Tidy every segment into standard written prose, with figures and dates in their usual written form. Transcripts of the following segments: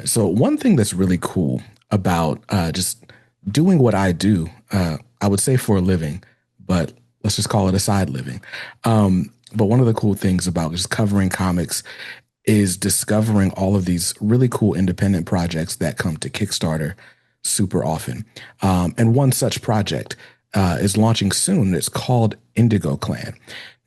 So one thing that's really cool about just doing what I do, I would say for a living, but let's just call it a side living. But one of the cool things about just covering comics is discovering all of these really cool independent projects that come to Kickstarter super often. And one such project is launching soon. It's called Indigo Clan.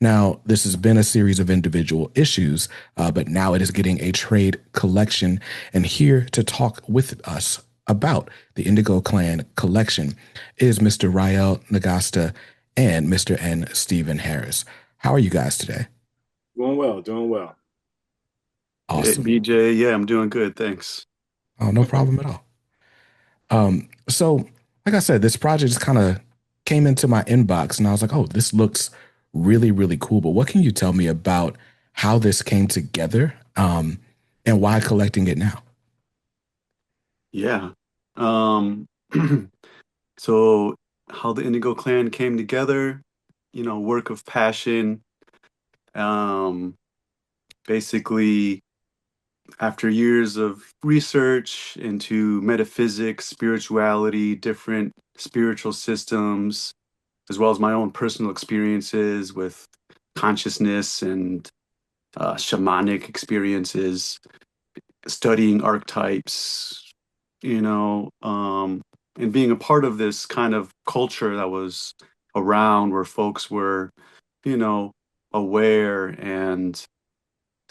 Now, this has been a series of individual issues, but now it is getting a trade collection. And here to talk with us about the Indigo Clan collection is Mr. Rael Nagasta and Mr. N. Stephen Harris. How are you guys today? Doing well, doing well. Hey, Awesome. BJ, yeah, I'm doing good, thanks. Oh, no problem at all. So like I said, this project just kind of came into my inbox and I was like, oh, this looks really, really cool. But what can you tell me about how this came together, and why collecting it now? Yeah. Um, so how the Indigo Clan came together, work of passion. Um, Basically, after years of research into metaphysics, spirituality, different spiritual systems, as well as my own personal experiences with consciousness and shamanic experiences, studying archetypes, you know, um, and being a part of this kind of culture that was around where folks were, you know, aware, and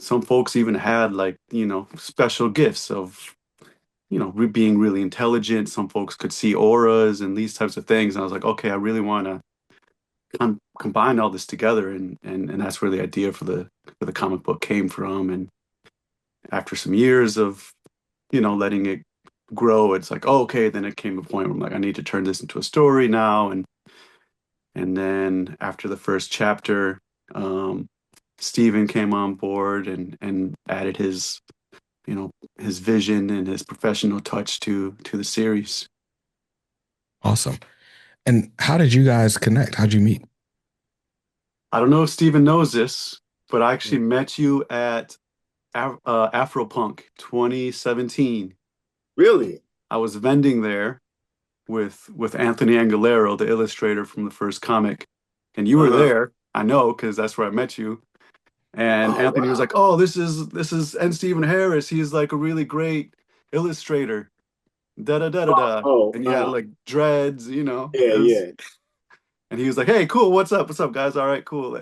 some folks even had like, special gifts of, being really intelligent. Some folks could see auras and these types of things. And I was like, okay, I really want to combine all this together, and that's where the idea for the comic book came from. And after some years of letting it grow, it's like, oh, okay, then it came a point where I'm like, I need to turn this into a story now. And then after the first chapter, um, Steven came on board and added his vision and his professional touch to the series. Awesome. And how did you guys connect? How'd you meet? I don't know if Steven knows this, but I actually met you at Afropunk 2017. Really? I was vending there with Anthony Angelero, the illustrator from the first comic, and you were Uh-huh. there. I know because that's where I met you. And Oh, Anthony was like, wow. "Oh, this is N. Stephen Harris. He's like a really great illustrator." Da da da da da. Oh, And you had like dreads, you know. yeah, It was, yeah. and he was like, "Hey, cool. What's up? What's up, guys? All right, cool."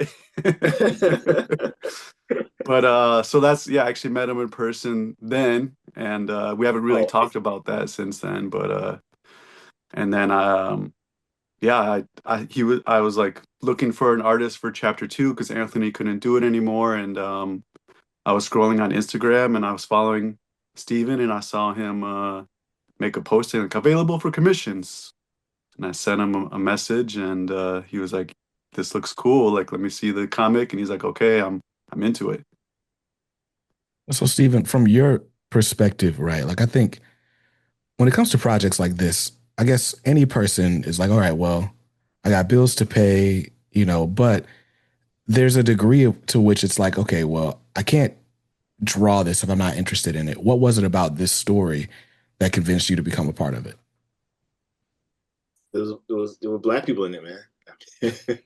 But so that's yeah, I actually met him in person then, and we haven't really Oh, talked about that since then. But and then yeah, I was like looking for an artist for chapter two because Anthony couldn't do it anymore, and I was scrolling on Instagram and I was following Steven, and I saw him make a posting like available for commissions, and I sent him a message, and he was like, "This looks cool. Like, let me see the comic," and he's like, "Okay, I'm into it." So, Stephen, from your perspective, right? Like, I think when it comes to projects like this, I guess any person is like, all right, well, I got bills to pay, but there's a degree to which it's like, okay, well, I can't draw this if I'm not interested in it. What was it about this story that convinced you to become a part of it? there were black people in it, man.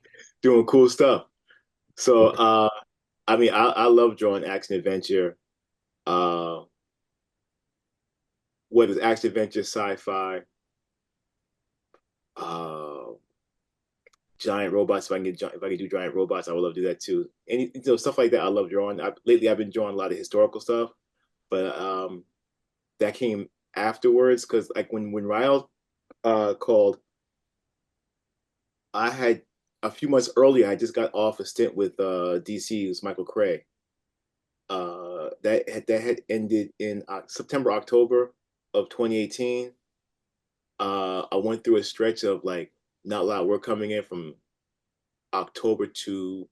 Doing cool stuff. So, I mean, I love drawing action adventure. Uh, what is action adventure, sci-fi, uh, giant robots. If I can do giant robots, I would love to do that too. Any stuff like that. I love drawing. Lately, I've been drawing a lot of historical stuff, but that came afterwards because like when Ryle called, I had a few months earlier. I just got off a stint with DC. It was Michael Cray. That had ended in September October of 2018. I went through a stretch of like not a lot of work coming in from October to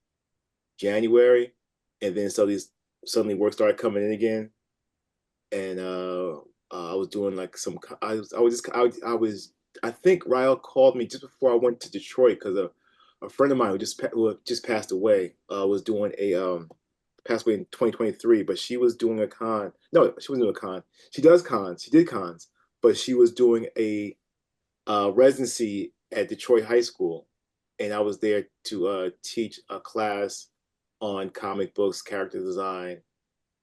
January, and then suddenly work started coming in again, and I was doing like I was I think Ryle called me just before I went to Detroit because a friend of mine who just passed away was doing passed away in 2023, but she was doing a con. No, she wasn't doing a con. She does cons. She did cons, but she was doing a residency at Detroit High School, and I was there to teach a class on comic books, character design,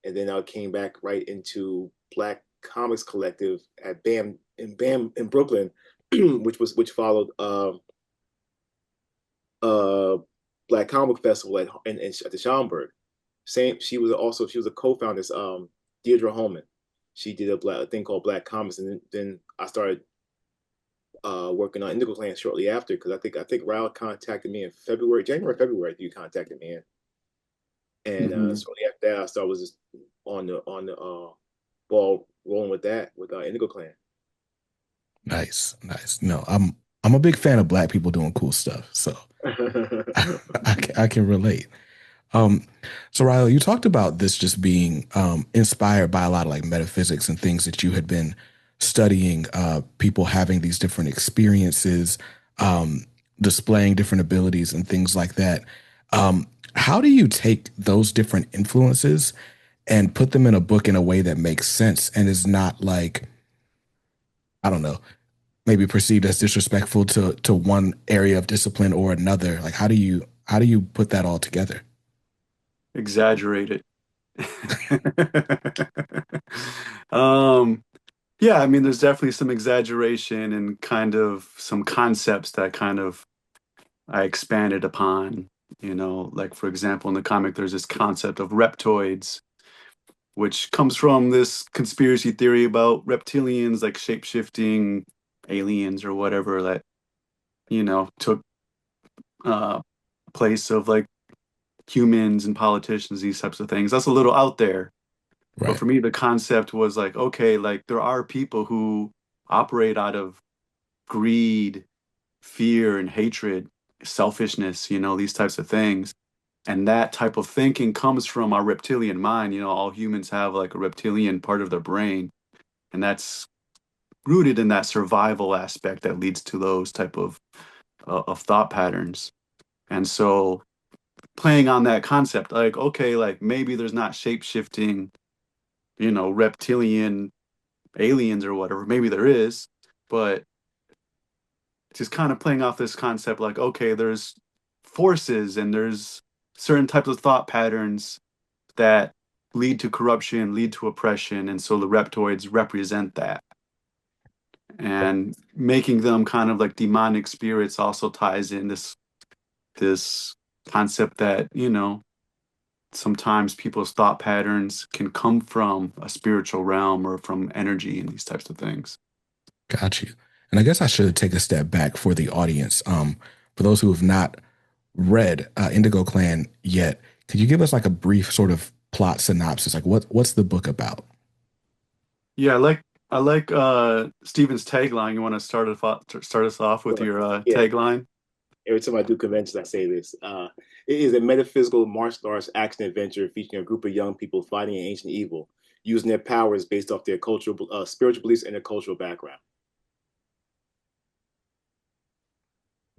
and then I came back right into Black Comics Collective at BAM in Brooklyn, which followed uh, Black Comic Festival at the Schaumburg. Same, she was a co-founder. Deirdre Holman. She did a thing called Black Comics, and then I started working on Indigo Clan shortly after because I think Raul contacted me in February, January, February. You contacted me and Hmm. shortly after that, I started was just on the ball rolling with that with Indigo Clan. Nice, nice. No, I'm a big fan of Black people doing cool stuff, so I can relate. Um, so Riley, you talked about this just being inspired by a lot of like metaphysics and things that you had been studying, people having these different experiences, displaying different abilities and things like that. How do you take those different influences and put them in a book in a way that makes sense and is not like, I don't know, maybe perceived as disrespectful to one area of discipline or another? Like how do you put that all together? Exaggerated. Um, yeah, I mean, there's definitely some exaggeration and kind of some concepts that kind of I expanded upon. Like for example, in the comic, there's this concept of reptoids, which comes from this conspiracy theory about reptilians, like shape-shifting aliens or whatever that, took uh place of like humans and politicians, these types of things. That's a little out there. But Right. for me, the concept was like, okay, like there are people who operate out of greed, fear, and hatred, selfishness, these types of things. And that type of thinking comes from our reptilian mind. All humans have like a reptilian part of their brain, and that's rooted in that survival aspect that leads to those type of thought patterns. And so playing on that concept, like, okay, like maybe there's not shape shifting, reptilian aliens or whatever. Maybe there is, but just kind of playing off this concept like, okay, there's forces and there's certain types of thought patterns that lead to corruption, lead to oppression, and so the reptoids represent that. And making them kind of like demonic spirits also ties in this concept that, sometimes people's thought patterns can come from a spiritual realm or from energy and these types of things. Got you. And I guess I should take a step back for the audience. For those who have not read Indigo Clan yet, could you give us like a brief sort of plot synopsis? Like what's the book about? Yeah, I like Steven's tagline. You want to start us off with your Yeah, tagline? every time I do conventions, I say this. It is a metaphysical martial arts action adventure featuring a group of young people fighting an ancient evil, using their powers based off their cultural, spiritual beliefs and their cultural background.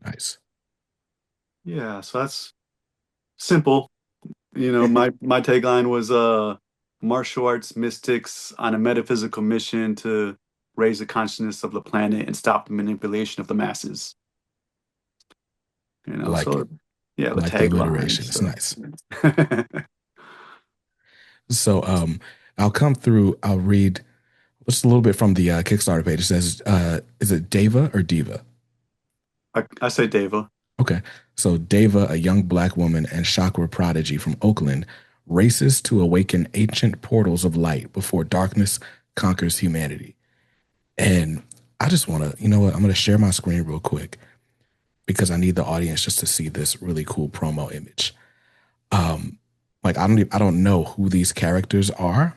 Nice. Yeah, so that's simple. My tagline was martial arts mystics on a metaphysical mission to raise the consciousness of the planet and stop the manipulation of the masses. I like it. So yeah, I the like the tagline. alliteration. It's So nice. So I'll come through, I'll read just a little bit from the Kickstarter page. It says, is it Deva or Diva? I say Deva. Okay. So Deva, a young black woman and chakra prodigy from Oakland, races to awaken ancient portals of light before darkness conquers humanity. And I just want to, you know what? I'm going to share my screen real quick because I need the audience just to see this really cool promo image. Like I don't know who these characters are.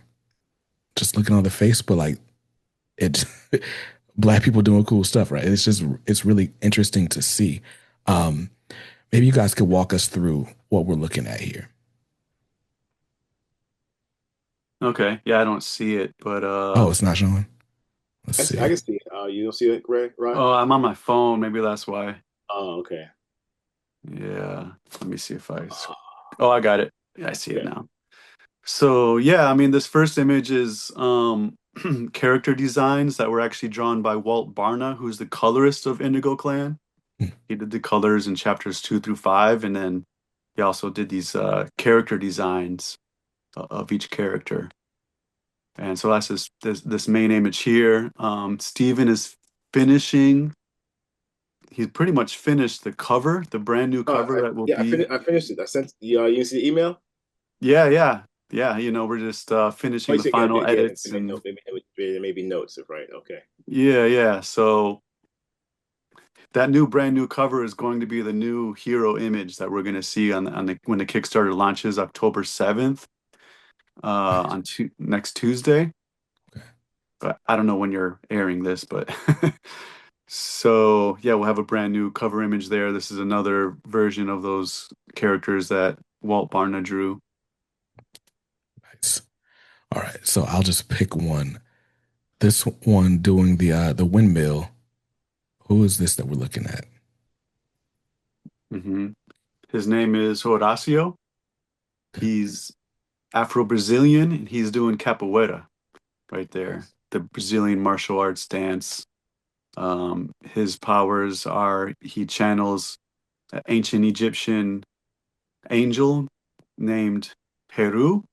Just looking on the face, but like it, black people doing cool stuff, right? It's really interesting to see. Um, Maybe you guys could walk us through what we're looking at here. Okay. Yeah, I don't see it, but Oh, it's not showing. Let's I see. can see it. You don't see it, Ray, right? oh, I'm on my phone. Maybe that's why. Oh, okay. Yeah. Let me see if I. Uh, Oh, I got it. Yeah, I see it okay. now. So yeah, I mean, this first image is character designs that were actually drawn by Walt Barna, who's the colorist of Indigo Clan. Hmm. He did the colors in chapters 2 through 5, and then he also did these character designs of each character. And so that's this main image here. Steven is finishing. He's pretty much finished the cover, the brand new cover that will Yeah, be. I finished it. I sent you. You see the email? Yeah, yeah, yeah. We're just Oh, finishing you the said yeah, final yeah. edits and Maybe notes. Right. Okay. yeah, yeah. So that new brand new cover is going to be the new hero image that we're going to see on the when the Kickstarter launches October 7th Nice. next Tuesday. Okay. But I don't know when you're airing this, but so yeah, we'll have a brand new cover image there. This is another version of those characters that Walt Barna drew. Nice. All right. So I'll just pick one. This one doing the windmill. Who is this that we're looking at? hmm His name is Horacio. He's Afro-Brazilian and he's doing capoeira right there, the Brazilian martial arts dance. His powers are he channels an ancient Egyptian angel named Heru,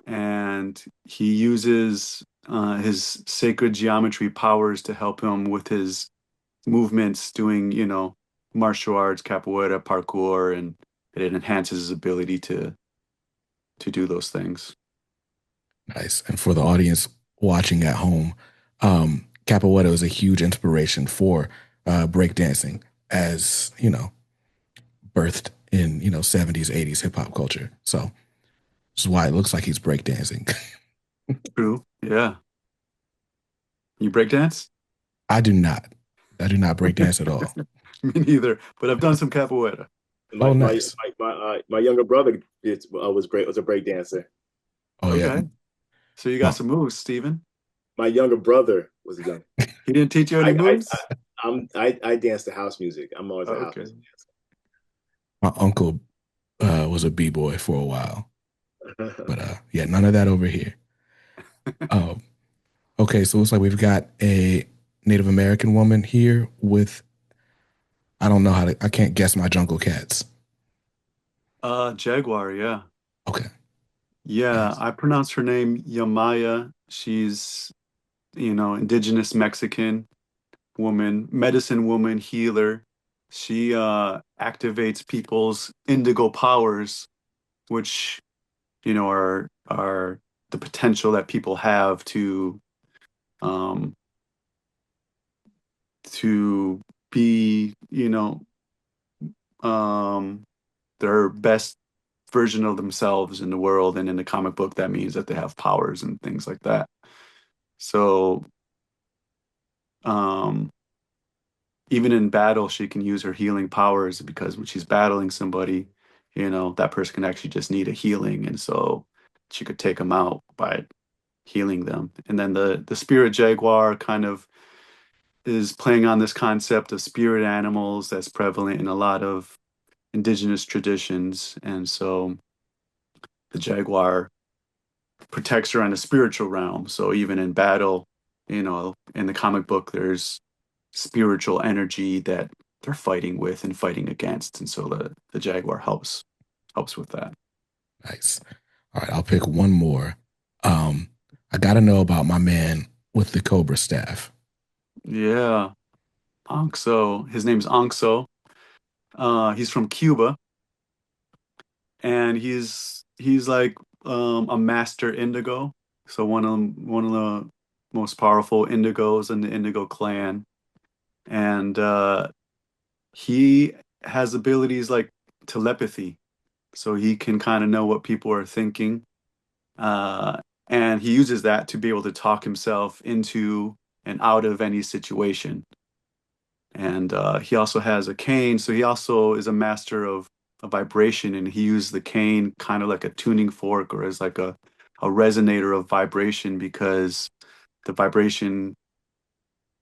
and he uses his sacred geometry powers to help him with his movements, doing, martial arts, capoeira, parkour, and it enhances his ability to do those things. Nice. And for the audience watching at home, capoeira is a huge inspiration for breakdancing, as birthed in 70s, 80s hip hop culture. So this is why it looks like he's breakdancing. True. Yeah. You breakdance? I do not. I do not breakdance at all. Me neither, but I've done some capoeira. Oh, nice. My younger brother was a break dancer. Oh yeah. Okay. So you got My some moves, Steven. My younger brother was a young. He didn't teach you any moves? I dance to house music. I'm always a house Okay. music my uncle was a b-boy for a while, dancer. but yeah, none of that over here. Um, okay, so it looks like we've got a Native American woman here with I don't know how to I can't guess my jungle cats. Jaguar, yeah. Okay, Yeah, nice. I pronounce her name Yamaya. She's, indigenous Mexican woman, medicine woman, healer. She activates people's indigo powers, which, are the potential that people have um to be, um their best version of themselves in the world. And in the comic book, that means that they have powers and things like that. So, um, even in battle, she can use her healing powers because when she's battling somebody, that person can actually just need a healing. And so she could take them out by healing them. And then the spirit jaguar kind of is playing on this concept of spirit animals that's prevalent in a lot of indigenous traditions. And so the jaguar protects her on the spiritual realm. So even in battle, in the comic book, there's spiritual energy that they're fighting with and fighting against. And so the jaguar helps with that. Nice. All right, I'll pick one more. Um, I got to know about my man with the cobra staff. Yeah. Anxo. His name's Anxo. He's from Cuba, and he's like a master indigo. So one of the most powerful indigos in the Indigo clan. And he has abilities like telepathy, so he can kind of know what people are thinking, uh, and he uses that to be able to talk himself into and out of any situation. And he also has a cane, so he also is a master of a vibration, and he uses the cane kind of like a tuning fork or as like a resonator of vibration because the vibration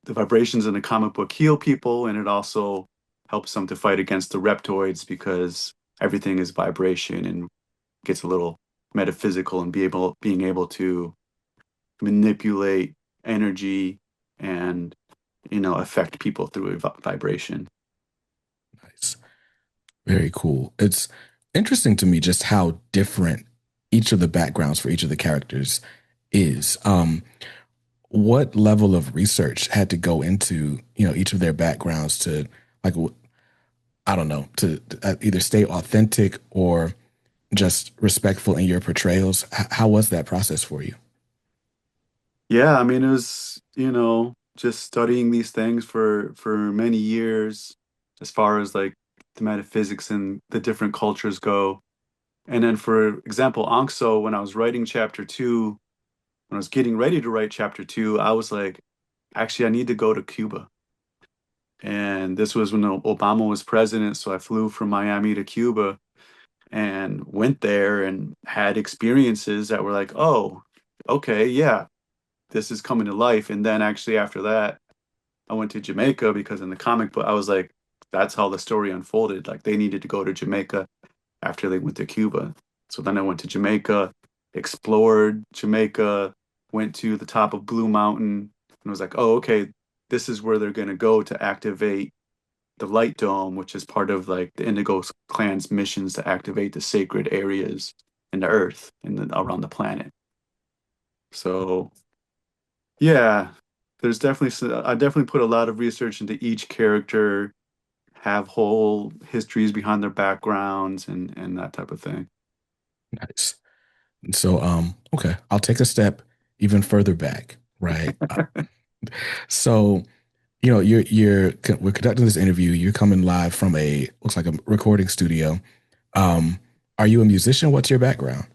the vibrations in the comic book heal people, and it also helps them to fight against the reptoids because everything is vibration and gets a little metaphysical and being able to manipulate energy and affect people through a vibration. Nice. Very cool. It's interesting to me just how different each of the backgrounds for each of the characters is. What level of research had to go into, each of their backgrounds to like, I don't know, to either stay authentic or just respectful in your portrayals? How was that process for you? Yeah, I mean, it was, just studying these things for many years, as far as like the metaphysics and the different cultures go. And then, for example, Ankso, when I was writing chapter two, when I was getting ready to write chapter two, I was like, actually, I need to go to Cuba. And this was when Obama was president, so I flew from Miami to Cuba and went there and had experiences that were like, oh, okay, yeah, this is coming to life. And then actually after that, I went to Jamaica because in the comic book, I was like, that's how the story unfolded. Like they needed to go to Jamaica after they went to Cuba. So then I went to Jamaica, explored Jamaica, went to the top of Blue Mountain, and was like, oh, okay, this is where they're going to go to activate the Light Dome, which is part of like the Indigo Clan's missions to activate the sacred areas in the Earth and around the planet. So yeah, I definitely put a lot of research into each character, have whole histories behind their backgrounds and that type of thing. Nice. So, okay, I'll take a step even further back, right? So, we're conducting this interview. You're coming live from looks like a recording studio. Um, are you a musician? What's your background?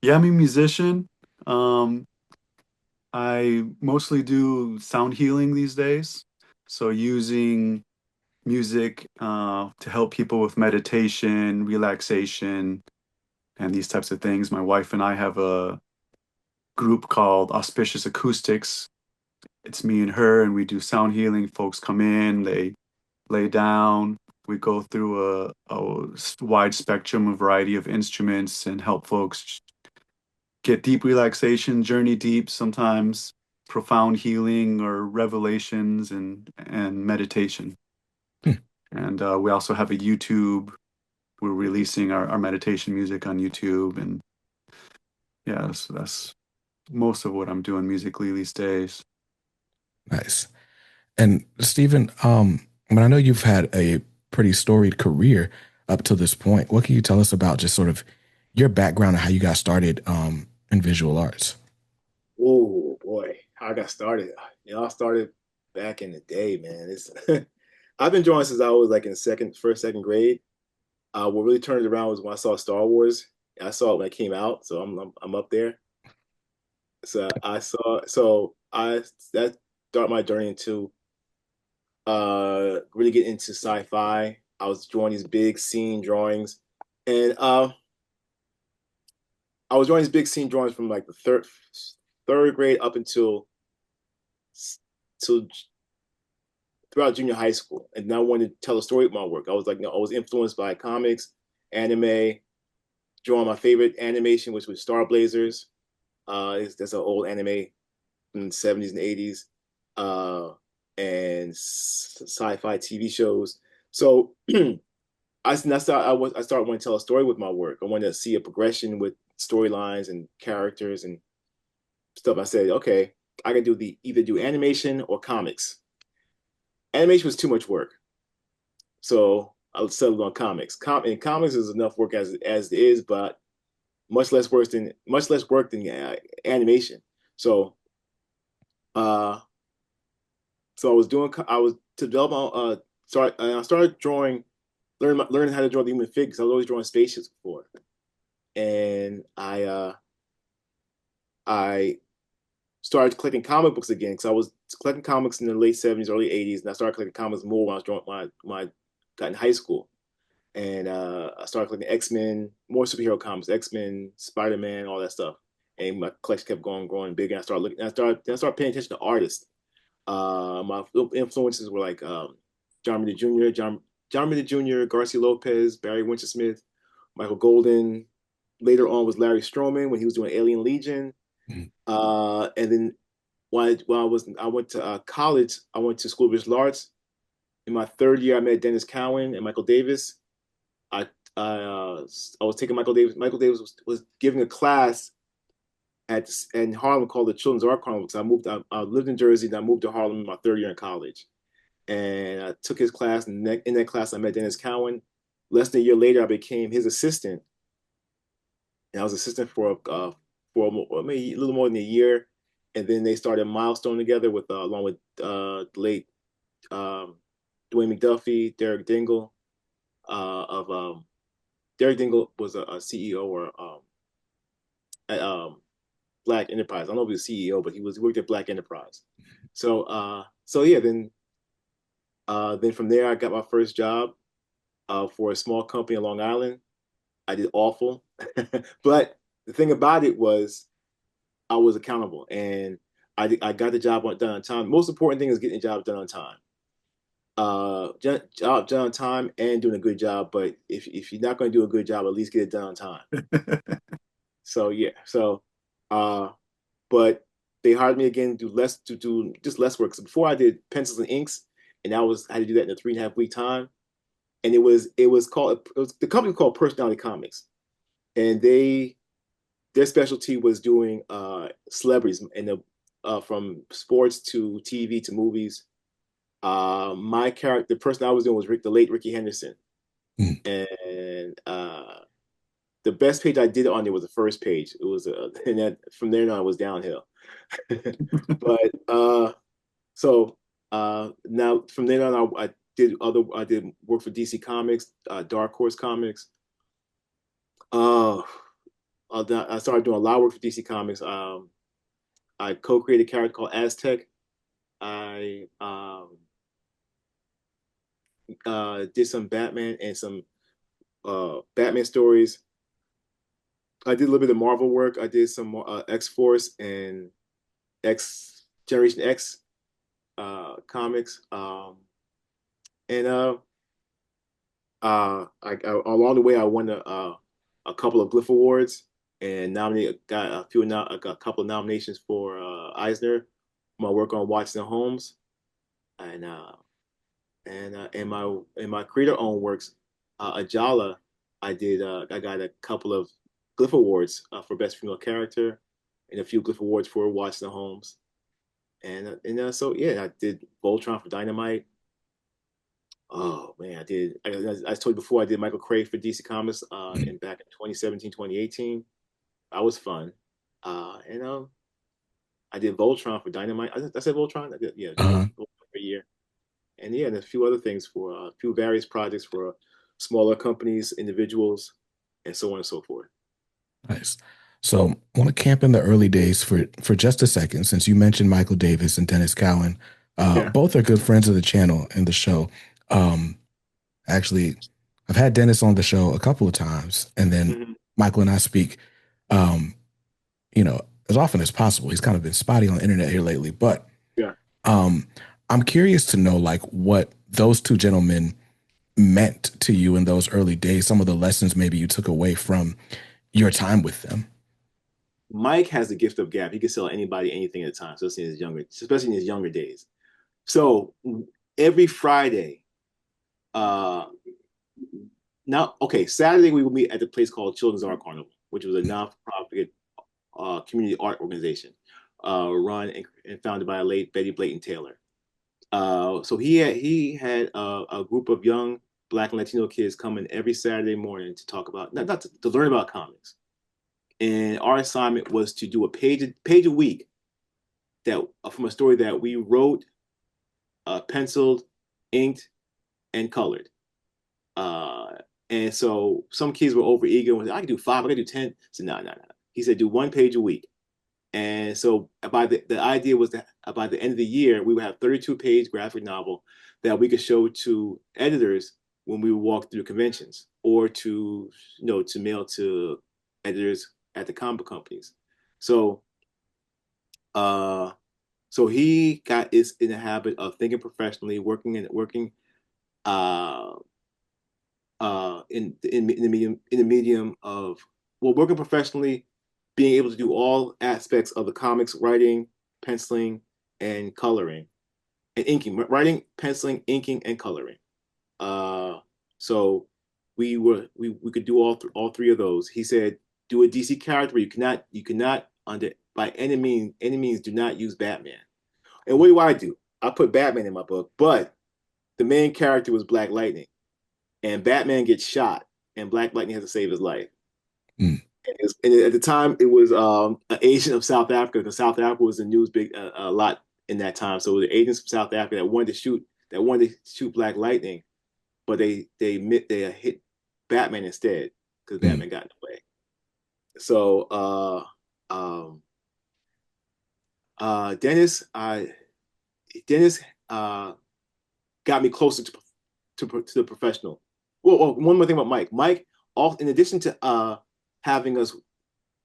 Yeah, I'm a musician. Um, I mostly do sound healing these days. So using music to help people with meditation, relaxation, and these types of things. My wife and I have a group called Auspicious Acoustics. It's me and her, and we do sound healing. Folks come in, they lay down. We go through a wide spectrum, a variety of instruments, and help folks get deep relaxation, journey deep, sometimes profound healing or revelations and meditation. Hmm, And we also have a YouTube. We're releasing our meditation music on YouTube, and yeah, so that's most of what I'm doing musically these days. nice. And Stephen, I know you've had a pretty storied career up to this point. What can you tell us about just sort of your background and how you got started in visual arts? Oh boy, how I got started. Y'all started back in the day, man. It's I've been drawing since I was like in second grade. What really turned it around was when I saw Star Wars. I saw it when it came out, so I'm up there. So I that started my journey into really get into sci-fi. I was drawing these big scene drawings, and I was drawing these big scene drawings from like the third grade up until till throughout junior high school, and I wanted to tell a story with my work. I was like, I was influenced by comics, anime, drawing my favorite animation, which was Star Blazers. That's an old anime in the 70s and 80s, and sci-fi TV shows. So I started wanting to tell a story with my work. I wanted to see a progression with storylines and characters and stuff. I said, okay, I can either do animation or comics. Animation was too much work, so I settled on comics. And comics is enough work as it is, but much less work than animation. So uh, so I was to develop my I started drawing, learning how to draw the human figures. I was always drawing spaceships before, and I started collecting comic books again because I was collecting comics in the late 70s, early 80s, and I started collecting comics more when I was drawing when I got in high school. And I started collecting X-Men, more superhero comics, X-Men, Spider-Man, all that stuff. And my collection kept growing bigger. And I started paying attention to artists. My influences were like John Romita Jr., John Romita Jr., Garcia Lopez, Barry Windsor Smith, Michael Golden, later on was Larry Stroman when he was doing Alien Legion. Mhm. And then I went to college, I went to School of Visual Arts. In my third year, I met Dennis Cowan and Michael Davis. I I was taking Michael Davis. Michael Davis was giving a class in Harlem called the Children's Art Carnival. Because I lived in Jersey, and I moved to Harlem in my third year in college. And I took his class, and in that class, I met Dennis Cowan. Less than a year later, I became his assistant, and I was assistant for maybe a little more than a year. And then they started Milestone together with along with the late um, Dwayne McDuffie, Derek Dingle. Of Derek Dingle was a CEO or at Black Enterprise. I don't know if he was CEO, but he worked at Black Enterprise. So yeah, then from there I got my first job for a small company in Long Island. I did awful, but the thing about it was I was accountable and I got the job done on time. Most important thing is getting the job done on time. Job done on time and doing a good job. But if you're not going to do a good job, at least get it done on time. So yeah, uh, but they hired me again to do just less work. So before I did pencils and inks, and I had to do that in a 3.5 week time. And the company called Personality Comics, and their specialty was doing celebrities and from sports to TV to movies. My character, the person I was doing was the late Ricky Henderson, Mm. and the best page I did on there was the first page. It was and that from there on it was downhill. But so now from then on I did work for DC Comics, Dark Horse Comics. Uh, I started doing a lot of work for DC Comics. I co-created a character called Aztek. I did some Batman and some Batman stories. I did a little bit of Marvel work. I did some X Force and X Generation X comics. And along the way, I won a couple of Glyph awards and got a couple of nominations for Eisner for my work on Watson and Holmes, and in my creator owned works, Ajala, I got a couple of Glyph awards for best female character, and a few Glyph awards for Watson and Holmes, so yeah, I did Voltron for Dynamite. Oh man, I told you before I did Michael Cray for DC Comics in back in 2017, 2018. That was fun. And I did Voltron for Dynamite. I said Voltron. I did Uh-huh. Voltron for a year. And yeah, and a few other things for a few various projects for smaller companies, individuals, and so on and so forth. Nice. So I want to camp in the early days for just a second, since you mentioned Michael Davis and Dennis Cowan. Yeah. Both are good friends of the channel and the show. Um, Actually, I've had Dennis on the show a couple of times, and then Hmm. Michael and I speak, um, as often as possible. He's kind of been spotty on the internet here lately, but Yeah. um, I'm curious to know like what those two gentlemen meant to you in those early days. Some of the lessons maybe you took away from your time with them. Mike has the gift of gab. He can sell anybody anything at a time, especially in his younger days. So every Friday, uh, now okay, Saturday we would meet at the place called Children's Art Carnival, which was a non-profit community art organization run and founded by a late Betty Blayton Taylor. So he had a group of young Black and Latino kids coming every Saturday morning to talk about not to learn about comics. And our assignment was to do a page a week that from a story that we wrote, penciled, inked, and colored. Uh, and so some kids were over eager and said, I can do five, I can do 10. I said, no, no, no. He said, do one page a week. And so by the idea was that by the end of the year, we would have 32-page graphic novel that we could show to editors when we would walk through conventions or to mail to editors at the comic companies. So uh so he is in the habit of thinking professionally, working uh in the medium of well, working professionally, being able to do all aspects of the comics, writing, penciling, and coloring, and inking, writing, penciling, inking, and coloring. Uh, so we could do all three of those. He said, do a DC character. You cannot under by any means do not use Batman. And what do I do? I put Batman in my book, but the main character was Black Lightning, and Batman gets shot, and Black Lightning has to save his life. Mm. And at the time, it was an agent of South Africa, because South Africa was in the news big a lot in that time. So the agents from South Africa that wanted to shoot Black Lightning, but they hit Batman instead because Mm. Batman got in the way. So um, Dennis Dennis got me closer to the professional. Well, one more thing about Mike. Mike, in addition to having us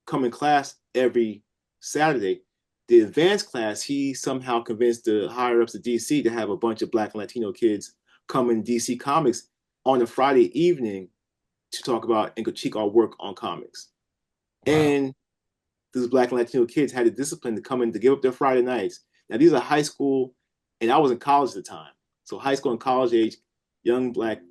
come in class every Saturday, the advanced class, he somehow convinced the higher ups of DC to have a bunch of Black and Latino kids come in DC Comics on a Friday evening to talk about and critique our work on comics. Wow. And these Black and Latino kids had the discipline to come in to give up their Friday nights. Now, these are high school, and I was in college at the time. So high school and college age young Black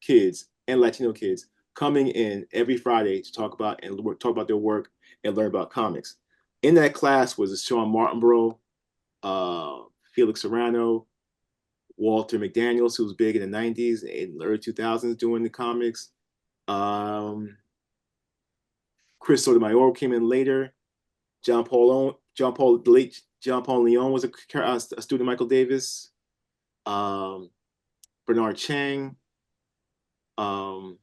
kids and Latino kids coming in every Friday to talk about their work and learn about comics. In that class was Sean Martinborough, Felix Serrano, Walter McDaniels, who was big in the 90s and early 2000s doing the comics. Um, Chris Sotomayor came in later. The late John Paul Leon was a student of Michael Davis. Um, Bernard Chang, um,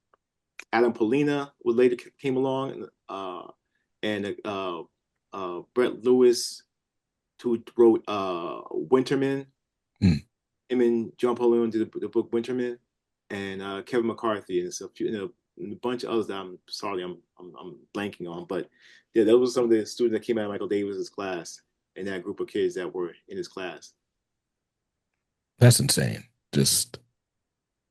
Adam Polina was later came along, and Brett Lewis, who wrote Winterman. Mm. Him and John Paul Leon did the book Winterman, and Kevin McCarthy and a bunch of others that I'm blanking on. But yeah, those were some of the students that came out of Michael Davis's class and that group of kids that were in his class. That's insane. Just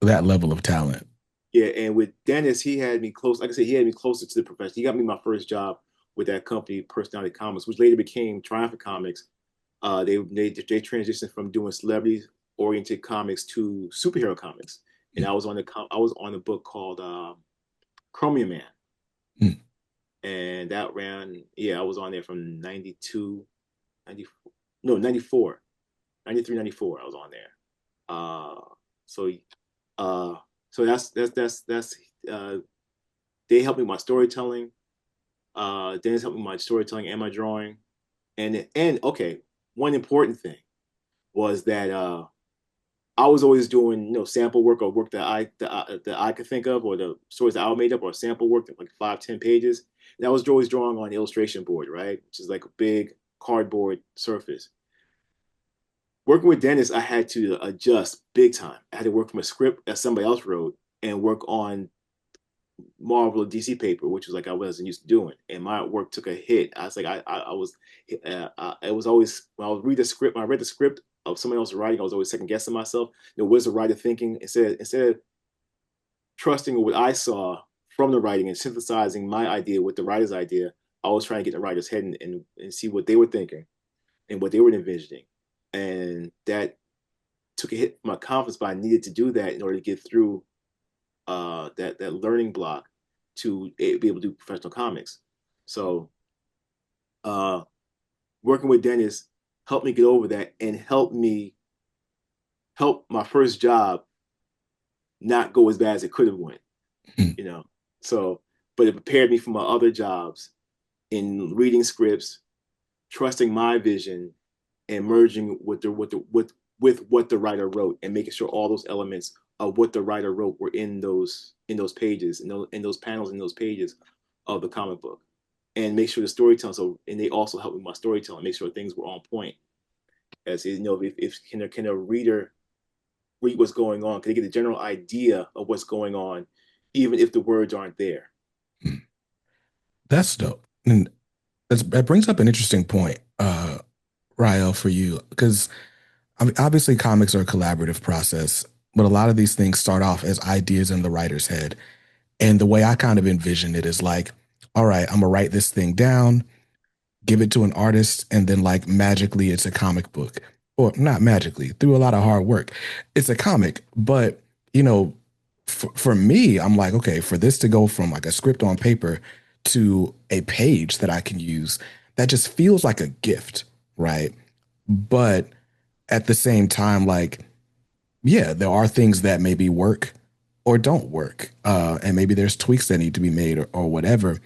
that level of talent. Yeah, and with Dennis, he had me close. Like I said, he had me closer to the profession. He got me my first job with that company, Personality Comics, which later became Triumphant Comics. They transitioned from doing celebrity oriented comics to superhero comics, and Mm. I was on a book called Chromium Man, Mm. and that ran. Yeah, I was on there from 92, 94, no 94, 93, 94. I was on there. So uh, so that's they helped me with my storytelling. Dennis helped me with my storytelling and my drawing. And okay, one important thing was that I was always doing sample work or work that I could think of, or the stories that I made up, or sample work like 5-10 pages. And I was always drawing on the illustration board, right, which is like a big cardboard surface. Working with Dennis, I had to adjust big time. I had to work from a script that somebody else wrote and work on Marvel DC paper, which was like I wasn't used to doing, and my work took a hit. I was like, I was, it was always when I would read the script, when I read the script of someone else writing, I was always second guessing myself. What's the writer thinking? Instead of trusting what I saw from the writing and synthesizing my idea with the writer's idea, I was trying to get the writer's head and see what they were thinking and what they were envisioning, and that took a hit from my confidence. But I needed to do that in order to get through that learning block to be able to do professional comics. So uh, working with Dennis helped me get over that and help my first job not go as bad as it could have went. Mm. You know, so but it prepared me for my other jobs in reading scripts, trusting my vision, and merging with what the writer wrote, and making sure all those elements of what the writer wrote were in those pages, in those panels, in those pages of the comic book, and make sure the storytelling. So, and they also helped with my storytelling, make sure things were on point. As you know, if can a reader read what's going on? Can they get a general idea of what's going on, even if the words aren't there? Mm. That's dope. And that brings up an interesting point, Rael, for you, because I mean, obviously comics are a collaborative process, but a lot of these things start off as ideas in the writer's head. And the way I kind of envision it is like all right, I'm gonna write this thing down, give it to an artist, and then like magically it's a comic book. Or not magically, through a lot of hard work. It's a comic, but you know, for me, I'm like, okay, for this to go from like a script on paper to a page that I can use, that just feels like a gift, right? But at the same time, like, yeah, there are things that maybe work or don't work. And maybe there's tweaks that need to be made or whatever.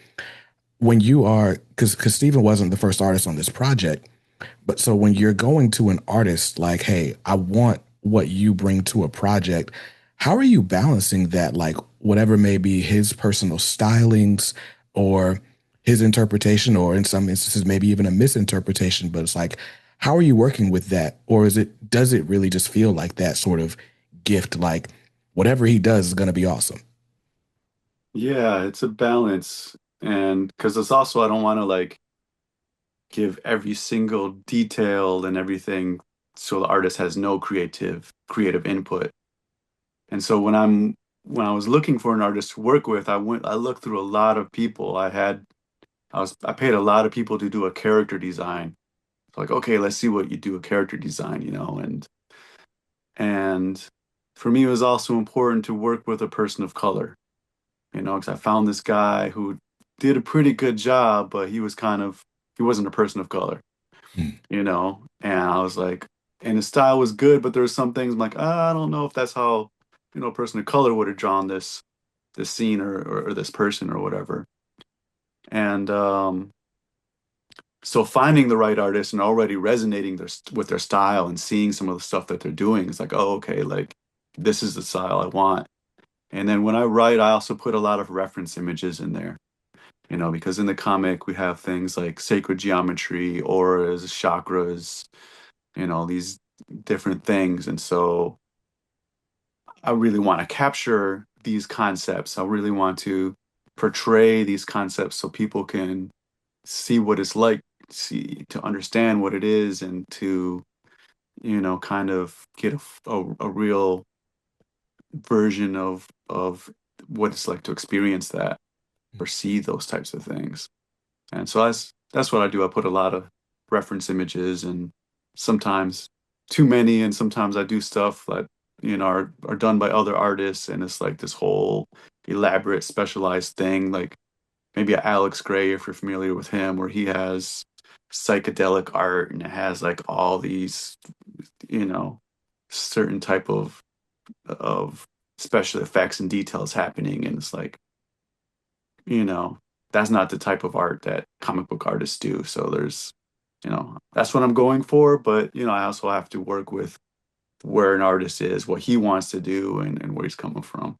When you are, because Steven wasn't the first artist on this project, but so when you're going to an artist like, hey, I want what you bring to a project, how are you balancing that? Like whatever may be his personal stylings or his interpretation, or in some instances, maybe even a misinterpretation, but it's like, how are you working with that? Or does it really just feel like that sort of gift? Like whatever he does is going to be awesome. Yeah, it's a balance. And because it's also, I don't want to like give every single detail and everything so the artist has no creative input. And so when I was looking for an artist to work with, I looked through a lot of people. I paid a lot of people to do a character design. So like, okay, let's see what you do a character design, and for me it was also important to work with a person of color, because I found this guy who did a pretty good job, but he wasn't a person of color, Hmm. and I was like, and his style was good, but there were some things I'm like, I don't know if that's how, a person of color would have drawn this scene or this person or whatever. And so finding the right artist and already resonating with their style and seeing some of the stuff that they're doing is like, oh, okay, like this is the style I want. And then when I write, I also put a lot of reference images in there, because in the comic we have things like sacred geometry, auras, chakras, these different things. And so I really want to capture these concepts. I really want to portray these concepts so people can see what it's like, see to understand what it is, and to kind of get a real version of what it's like to experience that or see those types of things. And so that's what I do. I put a lot of reference images, and sometimes too many, and sometimes I do stuff that are done by other artists, and it's like this whole elaborate specialized thing, like maybe a Alex Gray, if you're familiar with him, where he has psychedelic art and it has like all these, you know, certain type of special effects and details happening. And it's like, you know, that's not the type of art that comic book artists do. So there's, that's what I'm going for. But, I also have to work with where an artist is, what he wants to do, and where he's coming from.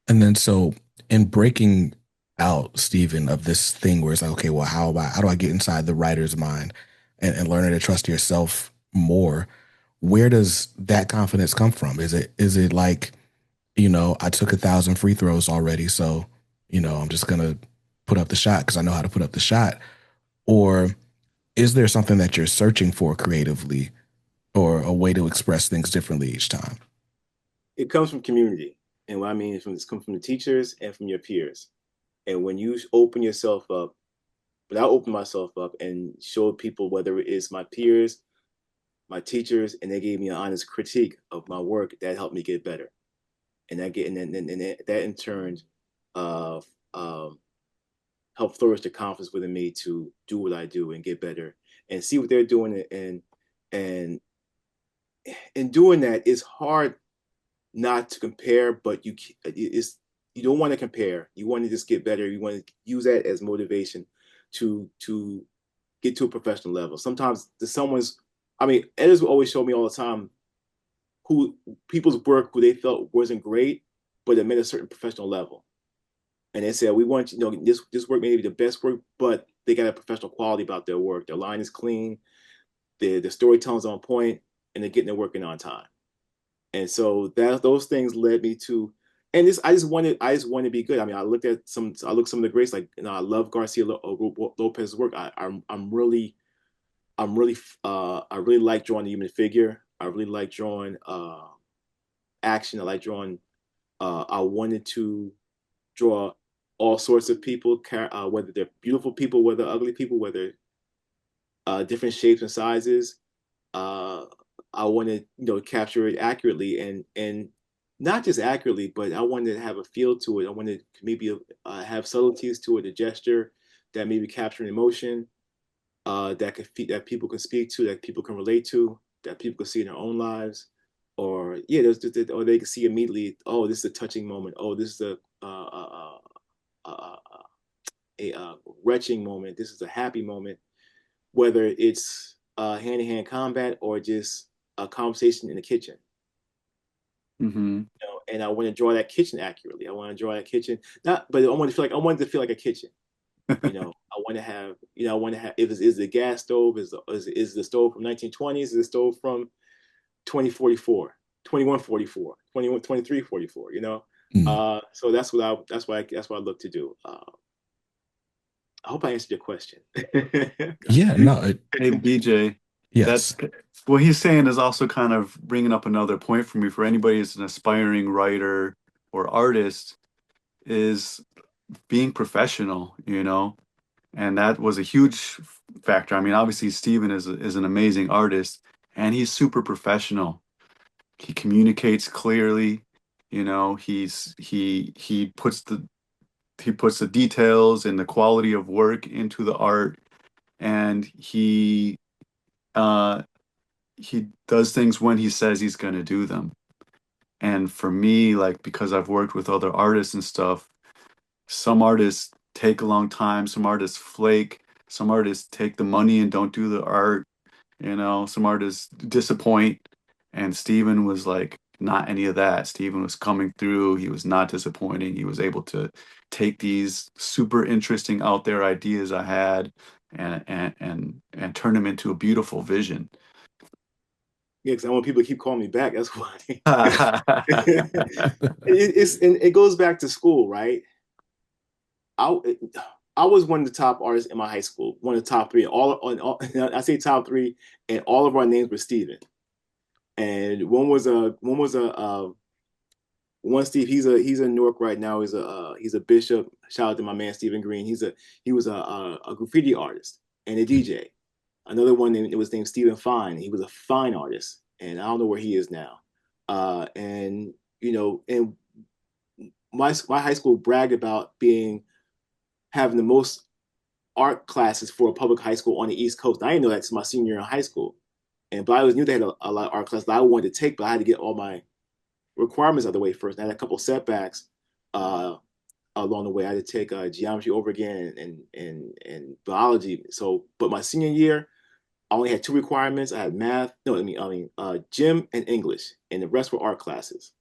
And then so in breaking out, Stephen, of this thing where it's like, okay, well, how do I get inside the writer's mind and learning to trust yourself more? Where does that confidence come from? Is it like, I took 1,000 free throws already, so I'm just gonna put up the shot because I know how to put up the shot? Or is there something that you're searching for creatively or a way to express things differently each time? It comes from community. And what I mean is it comes from the teachers and from your peers. And when you open yourself up, but I opened myself up and showed people, whether it is my peers, my teachers, and they gave me an honest critique of my work, that helped me get better. And that in turn uh, um, helped flourish the confidence within me to do what I do and get better and see what they're doing. And in doing that, it's hard not to compare, but you don't want to compare. You want to just get better. You want to use that as motivation to get to a professional level. Sometimes editors will always show me all the time who people's work who they felt wasn't great, but it met a certain professional level. And they said, we want this work may be the best work, but they got a professional quality about their work. Their line is clean, the storytelling's on point, and they're getting their work in on time. And so those things led me to, and this I just wanted to be good. I mean, I looked some of the greats, like I love Garcia Lopez's work. I really like drawing the human figure. I really like drawing action. I like drawing. I wanted to draw all sorts of people, whether they're beautiful people, whether ugly people, whether different shapes and sizes. Uh, I want to, capture it accurately and not just accurately, but I wanted to have a feel to it. I wanted to maybe have subtleties to it, a gesture that maybe capture an emotion that people can speak to, that people can relate to, that people can see in their own lives, or yeah, or they can see immediately. Oh, this is a touching moment. Oh, this is uh, a retching moment. This is a happy moment. Whether it's hand-to-hand combat or just a conversation in the kitchen. Mm-hmm. And I want to draw that kitchen accurately. I want to draw that kitchen, not, but I wanted to feel like a kitchen. I want to have, if is the gas stove, is the stove from 1920s, is the stove from 2044, 2144, 2344, So that's what I look to do. I hope I answered your question. Yeah, no, Hey, BJ, yes. that's what he's saying is also kind of bringing up another point for me. For anybody who's an aspiring writer or artist, is being professional, and that was a huge factor. I mean, obviously, Steven is an amazing artist, and he's super professional. He communicates clearly, he puts the details and the quality of work into the art, and uh he does things when he says he's going to do them. And for me, like, because I've worked with other artists and stuff, some artists take a long time, some artists flake, some artists take the money and don't do the art, some artists disappoint. And Steven was like, not any of that. Steven was coming through. He was not disappointing. He was able to take these super interesting out there ideas I had and turn them into a beautiful vision. Yeah, because I want people to keep calling me back. That's why. It goes back to school, right? I I was one of the top artists in my high school, one of the top three. I say top three, and all of our names were Steven. And one Steve. He's in Newark right now. He's a bishop. Shout out to my man Stephen Green. He was a graffiti artist and a DJ. Another one it was named Stephen Fine. He was a fine artist, and I don't know where he is now. And and my high school bragged about having the most art classes for a public high school on the East Coast. I didn't know that until my senior year in high school, but I always knew they had a lot of art classes that I wanted to take, but I had to get all my requirements out of the way first. And I had a couple setbacks along the way. I had to take geometry over again and biology. So, but my senior year, I only had two requirements. I had math, no, gym and English, and the rest were art classes.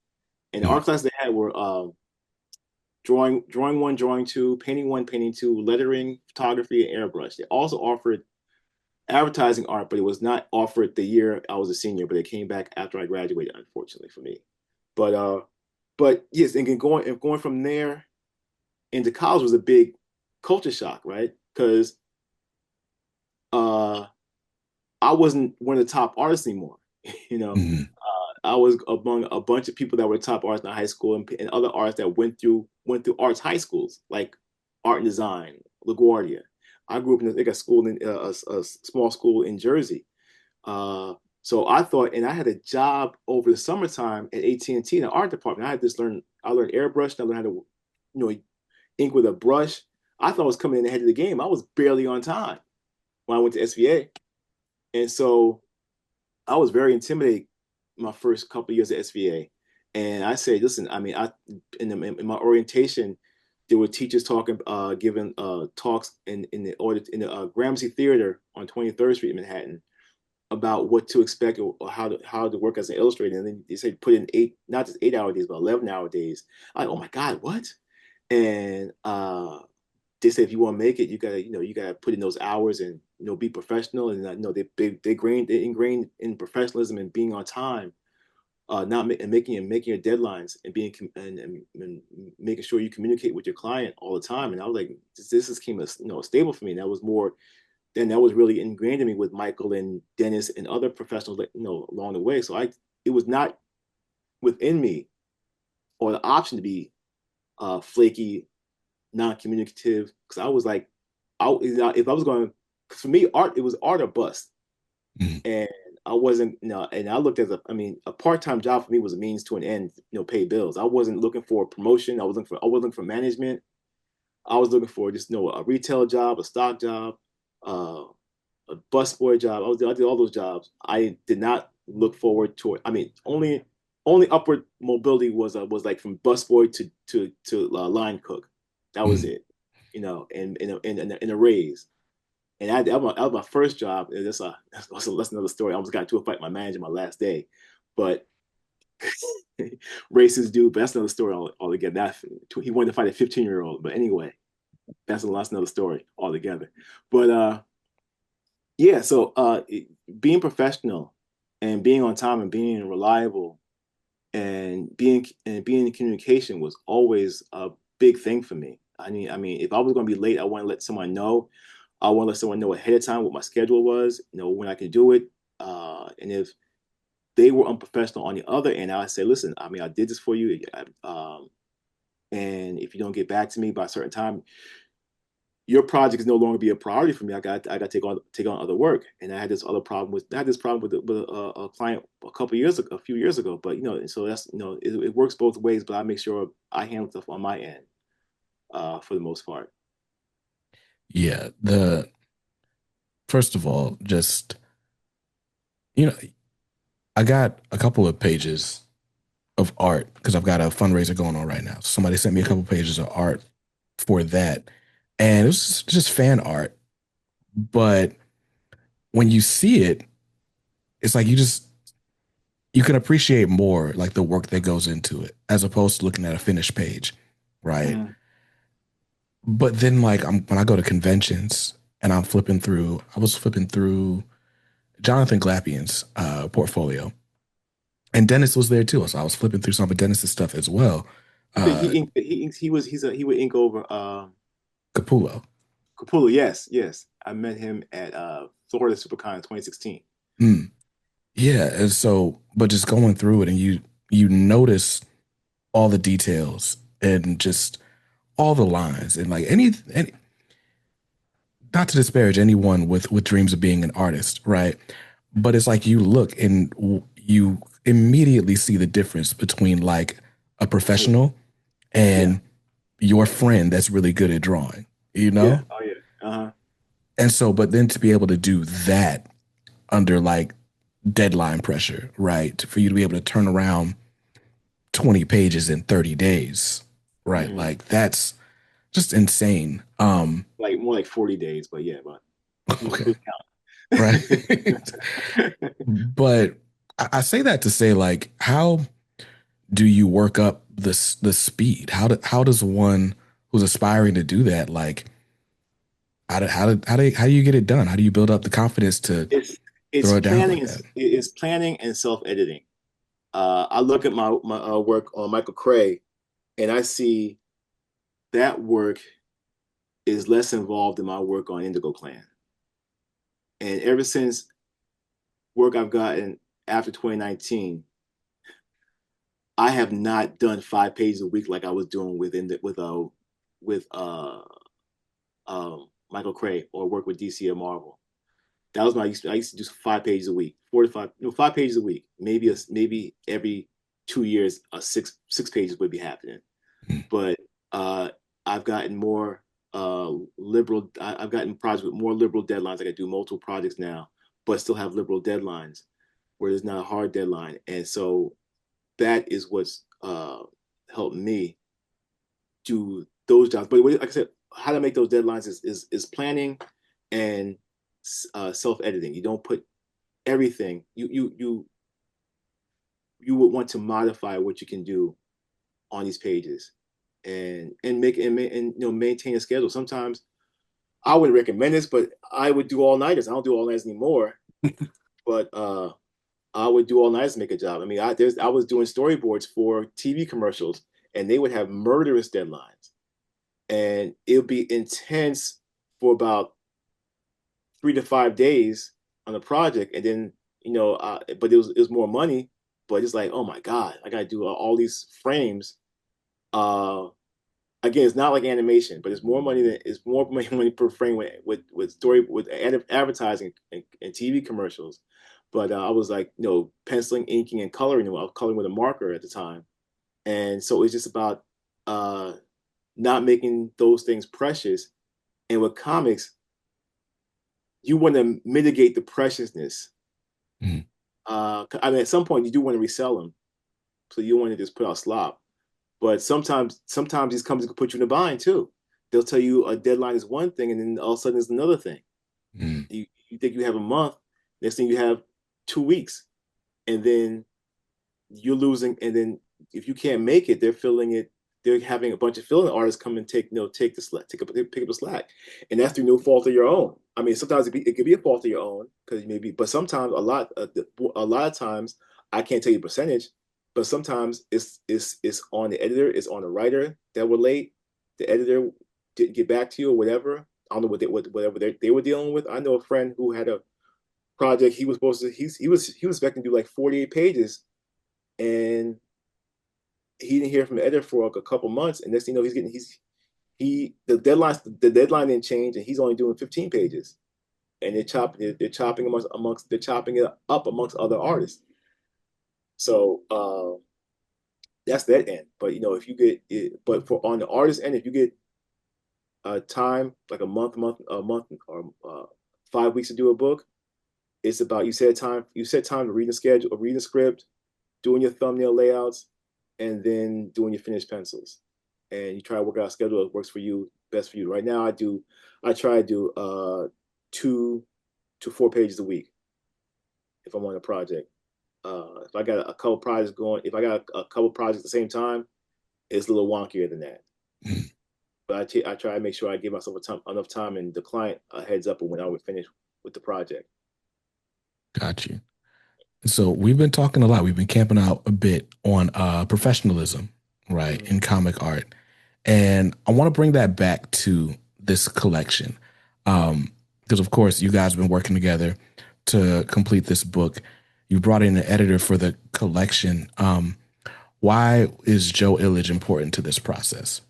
And the art classes they had were drawing one, drawing two, painting one, painting two, lettering, photography, and airbrush. They also offered advertising art, but it was not offered the year I was a senior. But it came back after I graduated, unfortunately for me. But yes, and going from there into college was a big culture shock, right? Because I wasn't one of the top artists anymore. you know, Mm-hmm. I was among a bunch of people that were top artists in high school and other artists that went through arts high schools like art and design, LaGuardia. I grew up in a school in a small school in Jersey. So I thought, and I had a job over the summertime at AT&T in the art department. I learned airbrush, and I learned how to, ink with a brush. I thought I was coming in ahead of the game. I was barely on time when I went to SVA. And so I was very intimidated my first couple of years at SVA. And I said, listen, I mean, in my orientation, there were teachers giving talks in the Gramercy Theater on 23rd Street in Manhattan about what to expect or how to work as an illustrator. And then they said put in not just 8 hour days, but 11-hour days. I'm like, oh my God, what? And they said if you want to make it, you gotta put in those hours and be professional. And they ingrained in professionalism and being on time, not and making your deadlines and being and making sure you communicate with your client all the time. And I was like, this became a stable for me. And that was really ingrained in me with Michael and Dennis and other professionals, along the way. So it was not within me or the option to be flaky non-communicative because I was like, if I was going, for me, art, it was art or bust. Mm. And I wasn't, and I looked at a part-time job for me was a means to an end, pay bills. I wasn't looking for a promotion. I wasn't looking for management. I was looking for just, a retail job, a stock job, uh, a busboy job. I did all those jobs. I did not look forward to it. I mean, only upward mobility was like from busboy to line cook. That was Mm. it, and in a raise. And that was my first job. And that's another story. I almost got into a fight with my manager my last day, but racist dude. But that's another story altogether. He wanted to fight a 15-year-old. But anyway, that's another story altogether. But yeah, so being professional and being on time and being reliable and being in communication was always a big thing for me. I mean, if I was going to be late, I want to let someone know. I want to let someone know ahead of time what my schedule was, when I could do it. And if they were unprofessional on the other end, I would say, listen, I mean, I did this for you. And if you don't get back to me by a certain time, your project is no longer be a priority for me. I got to take on other work. And I had this problem with a client a few years ago. But and so that's it works both ways. But I make sure I handle stuff on my end for the most part. Yeah. The first of all, just you know, I got a couple of pages of art because I've got a fundraiser going on right now. Somebody sent me a couple pages of art for that, and it was just fan art. But when you see it, it's like you can appreciate more like the work that goes into it as opposed to looking at a finished page, right? Mm. But then like when I go to conventions and I was flipping through Jonathan Glapian's portfolio, and Dennis was there too. So I was flipping through some of Dennis's stuff as well. I think Uh, he would ink over Capullo. Capullo. Yes, yes. I met him at Florida SuperCon in 2016. Mm. Yeah, and so, but just going through it, and you notice all the details and just all the lines, and like any not to disparage anyone with dreams of being an artist, right? But it's like you look and you immediately see the difference between like a Oh yeah, professional yeah, and your friend that's really good at drawing, you yeah. know? Oh yeah. Uh-huh. And so, but then to be able to do that under like deadline pressure, right? For you to be able to turn around 20 pages in 30 days, right? Hmm. Like that's just insane. Like more like 40 days, but yeah, but Okay, who's right. counting? But I say that to say like how do you work up the speed? How does one who's aspiring to do that like how do you get it done? How do you build up the confidence to it's it's throw it down planning like and that? it's planning and self-editing. I look at my work on Michael Cray, and I see that work is less involved in my work on Indigo Clan. And ever since work I've gotten after 2019, I have not done 5 pages a week like I was doing with Michael Cray or work with DC or Marvel. That was I used to do 5 pages a week, 4 to 5, 5 pages a week. Maybe every 2 years, six pages would be happening. Hmm. But uh, I've gotten more liberal. I've gotten projects with more liberal deadlines. I can do multiple projects now, but still have liberal deadlines where there's not a hard deadline. And so that is what's helped me do those jobs. But like I said, how to make those deadlines is planning and self editing. You don't put everything. You would want to modify what you can do on these pages and maintain a schedule. Sometimes I wouldn't recommend this, but I would do all nighters. I don't do all nighters anymore, but I would do all nighters to make a job. I mean, I was doing storyboards for TV commercials, and they would have murderous deadlines, and it would be intense for about 3 to 5 days on the project, and then but it was more money, but it's like, oh my god, I got to do all these frames uh again, it's not like animation, but it's more money per frame with story with advertising and TV commercials. But I was like, penciling, inking, and coloring. I was coloring with a marker at the time, and so it's just about uh, not making those things precious. And with comics, you want to mitigate the preciousness. Mm. I mean, at some point, you do want to resell them, so you want to just put out slop. But sometimes these companies can put you in a bind too. They'll tell you a deadline is one thing, and then all of a sudden it's another thing. Mm. You think you have a month, next thing you have 2 weeks, and then you're losing. And then if you can't make it, they're filling it. They're having a bunch of filling artists come and take the slack, pick up the slack, and that's through no fault of your own. I mean, sometimes it could be a fault of your own because maybe, but sometimes a lot of times I can't tell you percentage, but sometimes it's on the editor, it's on the writer that were late. The editor didn't get back to you or whatever. I don't know whatever they were dealing with. I know a friend who had a project. He was supposed to he was expecting to do like 48 pages, and he didn't hear from the editor for like a couple months, and next thing you know, the deadline didn't change, and he's only doing 15 pages, and they're chopping they're chopping it up amongst other artists. So that's that end. But if you get it, but for on the artist end, if you get time like a month or 5 weeks to do a book, it's about you set time to read the schedule, read the script, doing your thumbnail layouts, and then doing your finished pencils. And you try to work out a schedule that works for you, best for you. Right now, I try to do 2 to 4 pages a week if I'm on a project. If I got a couple projects going, if I got a couple projects at the same time, it's a little wonkier than that. Mm. But I try to make sure I give myself enough time and the client a heads up when I would finish with the project. Got you. So we've been talking a lot. We've been camping out a bit on professionalism, right, Mm-hmm. in comic art. And I want to bring that back to this collection. Because, of course, you guys have been working together to complete this book. You brought in an editor for the collection. Why is Joe Illidge important to this process?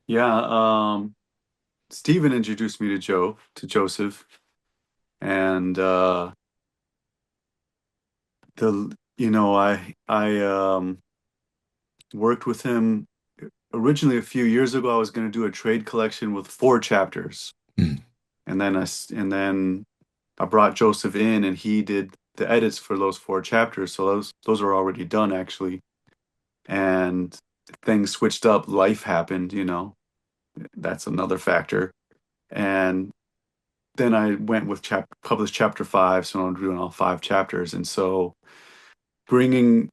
Yeah, Stephen introduced me to Joseph, and I worked with him originally a few years ago. I was going to do a trade collection with 4 chapters, Mm. and then I brought Joseph in, and he did the edits for those 4 chapters. So those are already done actually, and things switched up. Life happened, that's another factor. And then I went with published chapter 5, so I'm doing all 5 chapters. And so bringing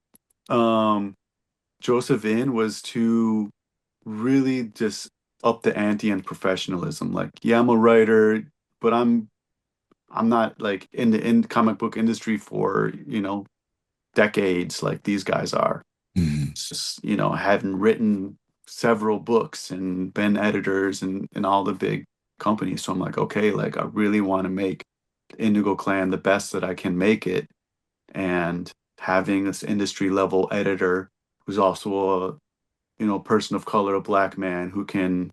um, Joseph in was to really just up the ante and professionalism. Like, yeah, I'm a writer, but I'm not like in the comic book industry for, decades like these guys are. Mm. It's just, having written several books and been editors and all the big companies. So I'm like, okay, like I really want to make Indigo Clan the best that I can make it. And having this industry level editor who's also a, person of color, a black man who can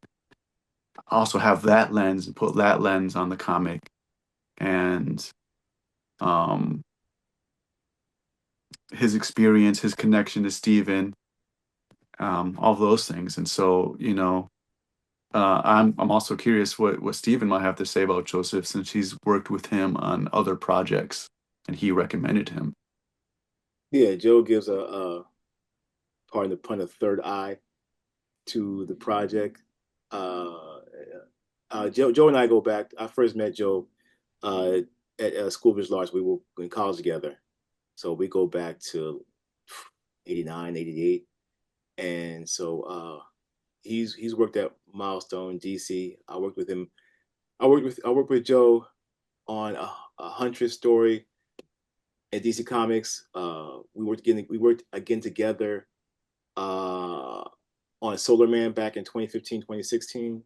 also have that lens and put that lens on the comic and um his experience, his connection to Steven, all those things. And so, I'm also curious what Steven might have to say about Joseph since he's worked with him on other projects and he recommended him. Yeah, Joe gives pardon the pun, a third eye to the project. Uh, Joe and I go back. I first met Joe uh, at School Village Large. We were in college together. So we go back to 89, 88. And so he's worked at Milestone, DC. I worked with him. I worked with Joe on a Huntress story at DC Comics. We worked again together on Solar Man back in 2015, 2016.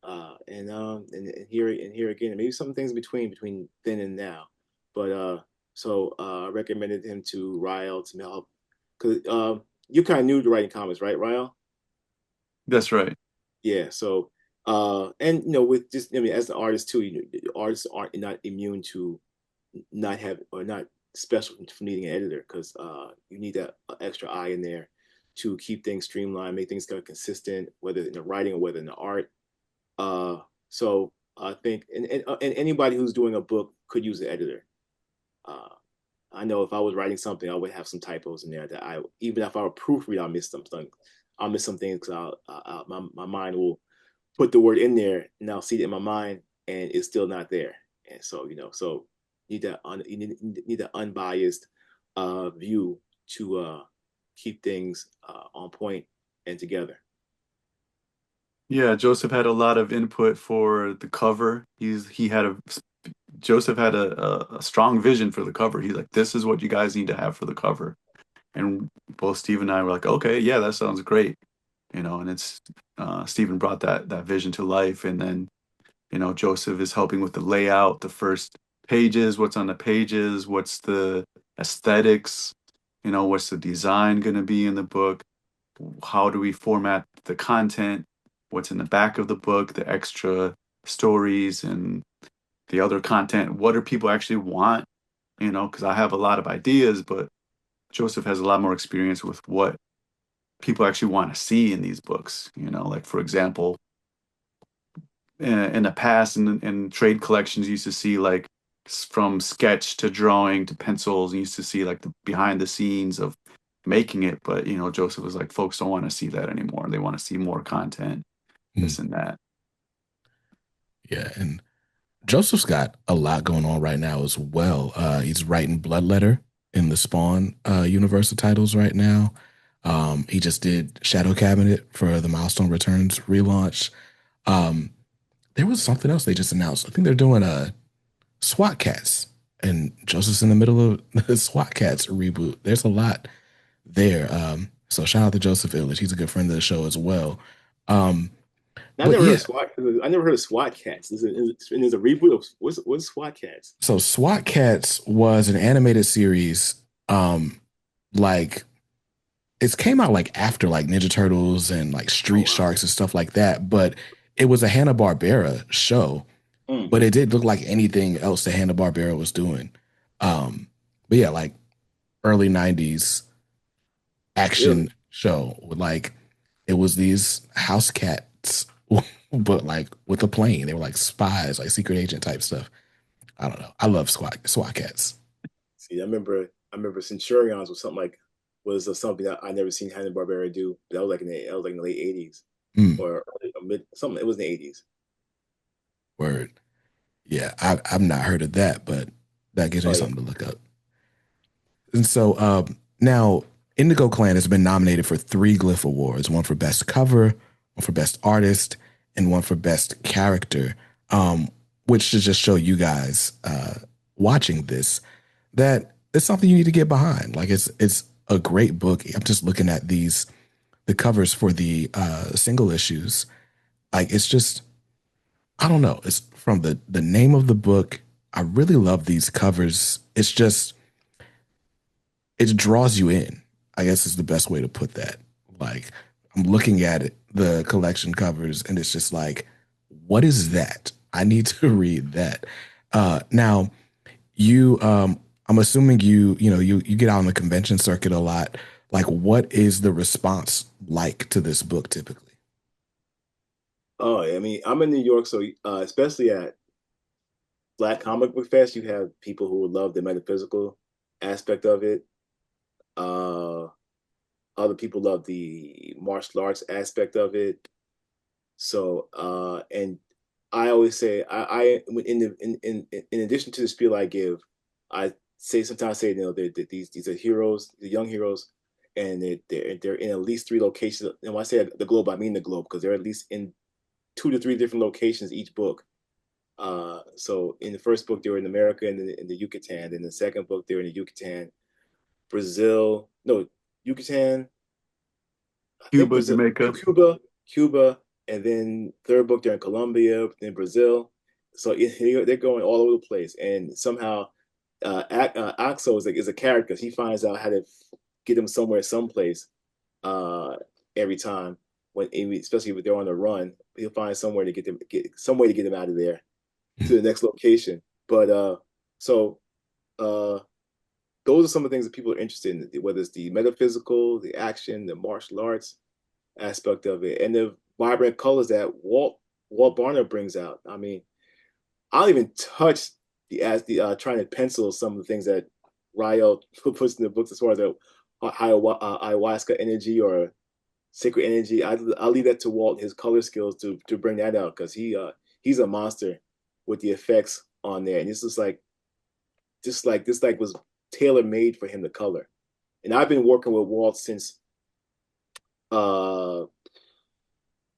And here again, maybe some things between then and now. But I recommended him to Ryle to help because you're kind of new to writing comics, right, Ryle? That's right. Yeah. So, and with just, I mean, as an artist too, artists aren't not immune to not have or not special from needing an editor because you need that extra eye in there to keep things streamlined, make things kind of consistent, whether in the writing or whether in the art. So I think, and anybody who's doing a book could use an editor. Uh, I know if I was writing something, I would have some typos in there that I, even if I were proofread, I'll miss some things because my mind will put the word in there and I'll see it in my mind and it's still not there. And so, so you need that unbiased view to keep things on point and together. Yeah, Joseph had a lot of input for the cover. He had a Joseph had a strong vision for the cover. He's like, this is what you guys need to have for the cover. And both Steve and I were like, okay, yeah, that sounds great. And it's Stephen brought that vision to life. And then, Joseph is helping with the layout, the first pages, what's on the pages, what's the aesthetics, what's the design going to be in the book, how do we format the content, what's in the back of the book, the extra stories and the other content, what do people actually want, because I have a lot of ideas, but Joseph has a lot more experience with what people actually want to see in these books. Like for example, in the past, in trade collections, you used to see like from sketch to drawing to pencils. You used to see like the behind the scenes of making it, but Joseph was like, folks don't want to see that anymore. They want to see more content, Mm, this and that. yeah, and Joseph's got a lot going on right now as well. He's writing Bloodletter in the Spawn universe of titles right now. He just did Shadow Cabinet for the Milestone Returns relaunch. Um, there was something else they just announced. I think they're doing a SWAT Cats, and Joseph's in the middle of the SWAT Cats reboot. There's a lot there. So shout out to Joseph Illich. He's a good friend of the show as well. Um, I but never heard of yeah, SWAT. I never heard of SWAT Cats. There's a reboot of what's SWAT Cats? so SWAT Cats was an animated series. Like it came out like after like Ninja Turtles and like Oh Street wow. Sharks and stuff like that. But it was a Hanna-Barbera show, Mm, but it did look like anything else that Hanna-Barbera was doing. But yeah, like early 90s really? action show with like it was these house cats, but like with a plane. They were like spies, like secret agent type stuff. I don't know. I love SWAT cats. See, I remember Centurions was something like was something that I never seen Hanna Barbera do. That was like in the late '80s Mm, or mid something. It was in the '80s. word. Yeah, I've not heard of that, but that gives me Oh yeah. something to look up. And so now Indigo Clan has been nominated for 3 Glyph Awards, one for Best Cover, one for Best Artist, and one for Best Character, which should just show you guys watching this that it's something you need to get behind. Like it's a great book. I'm just looking at the covers for the single issues. Like it's just I don't know. It's from the name of the book. I really love these covers. It's just it draws you in. I guess is the best way to put that. Like I'm looking at it, the collection covers, and it's just like, what is that? I need to read that. Now you I'm assuming you get out on the convention circuit a lot. Like what is the response like to this book typically? Oh, I mean, I'm in New York, so especially at Black Comic Book Fest, you have people who would love the metaphysical aspect of it. Uh, Other people love the martial arts aspect of it. So, and I always say, in addition to the spiel I give, I sometimes say, these are heroes, the young heroes, and they're in at least 3 locations. And when I say the globe, I mean the globe because they're at least in 2 to 3 different locations each book. So in the first book, they were in America and in the Yucatan. In the second book, they were in the Yucatan, Brazil, no, Yucatan, I think Cuba, Brazil, Jamaica. Cuba, and then third book they're in Colombia, then Brazil. So they're going all over the place, and somehow Axel is a character. He finds out how to get him somewhere, someplace, uh, every time especially if they're on a run. He'll find somewhere to get some way to get them out of there to the next location. But so uh, those are some of the things that people are interested in, whether it's the metaphysical, the action, the martial arts aspect of it, and the vibrant colors that Walt Barner brings out. I mean, I don't even touch the trying to pencil some of the things that Rael puts in the books as far as the ayahuasca energy or sacred energy. I'll leave that to Walt, his color skills to bring that out because he's a monster with the effects on there, and this is like this was tailor made for him to color. And I've been working with Walt since uh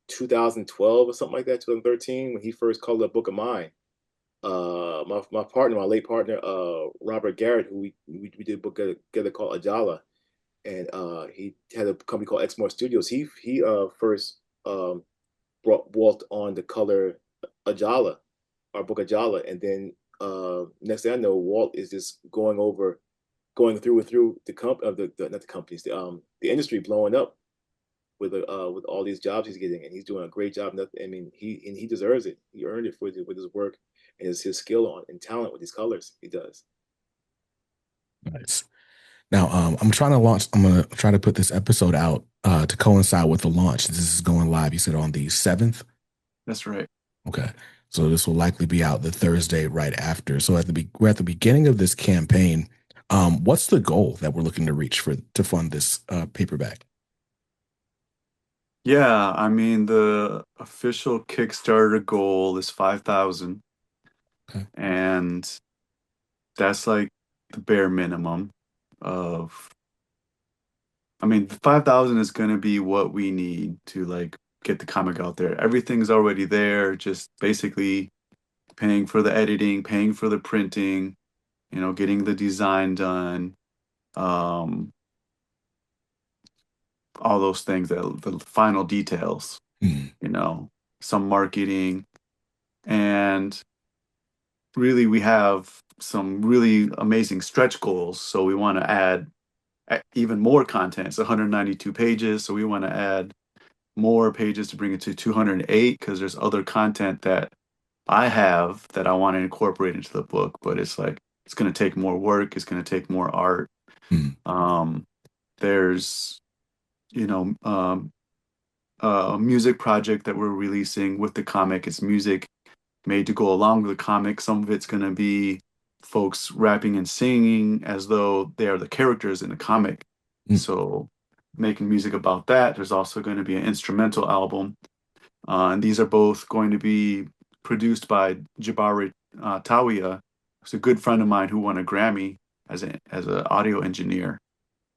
2012 or something like that, 2013, when he first colored a book of mine. My partner, my late partner, Robert Garrett, who we did a book together called Ajala, and he had a company called Exmore Studios. He first brought Walt on to color Ajala, our book Ajala, and then next thing I know, Walt is just going through the not the companies, the industry blowing up with all these jobs he's getting, and he's doing a great job. I mean, he deserves it. He earned it with his work and his skill on and talent with these colors. He does. Nice. Now, I'm trying to launch. I'm gonna try to put this episode out to coincide with the launch. This is going live. You said on the 7th. That's right. Okay, so this will likely be out the Thursday right after. So we're at the beginning of this campaign. What's the goal that we're looking to reach to fund this paperback? Yeah, I mean the official Kickstarter goal is 5,000, Okay. and that's like the bare minimum of. I mean, 5,000 is going to be what we need to like get the comic out there. Everything's already there, just basically paying for the editing, paying for the printing, getting the design done, um, all those things, the final details, Mm. some marketing. And really, we have some really amazing stretch goals. So we want to add even more content. It's 192 pages. So we want to add more pages to bring it to 208 because there's other content that I have that I want to incorporate into the book, but it's like it's going to take more work. It's going to take more art. Mm. There's, a music project that we're releasing with the comic. It's music made to go along with the comic. Some of it's going to be folks rapping and singing as though they are the characters in the comic. Mm. So making music about that. There's also going to be an instrumental album. And these are both going to be produced by Jabari Tawiya, who's a good friend of mine who won a Grammy as an audio engineer.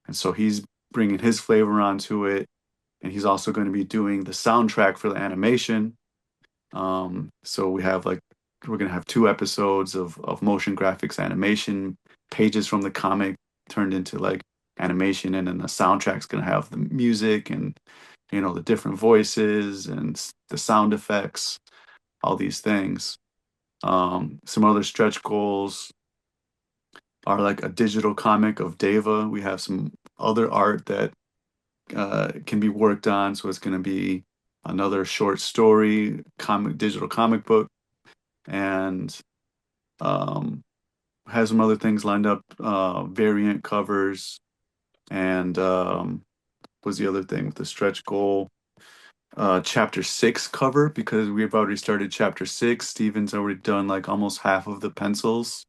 And so he's bringing his flavor onto it. And he's also going to be doing the soundtrack for the animation. So we're going to have 2 episodes of motion graphics animation, pages from the comic turned into like animation, and then the soundtrack's going to have the music and the different voices and the sound effects, all these things. Some other stretch goals are like a digital comic of Deva. We have some other art that can be worked on, so it's going to be another short story digital comic book, and has some other things lined up, variant covers, and was the other thing with the stretch goal, chapter 6 cover, because we've already started chapter 6. Steven's already done like almost half of the pencils,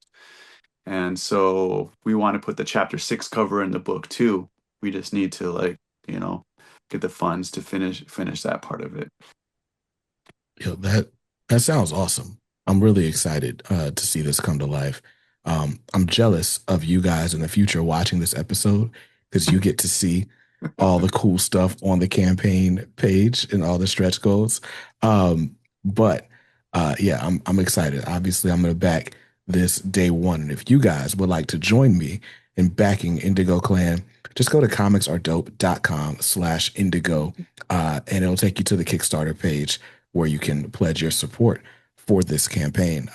and so we want to put the chapter 6 cover in the book too. We just need to get the funds to finish that part of it. Yeah, that sounds awesome. I'm really excited to see this come to life. I'm jealous of you guys in the future watching this episode because you get to see all the cool stuff on the campaign page and all the stretch goals. But yeah, I'm excited. Obviously, I'm going to back this day one. And if you guys would like to join me in backing Indigo Clan, just go to comicsaredope.com/indigo, and it'll take you to the Kickstarter page where you can pledge your support for this campaign.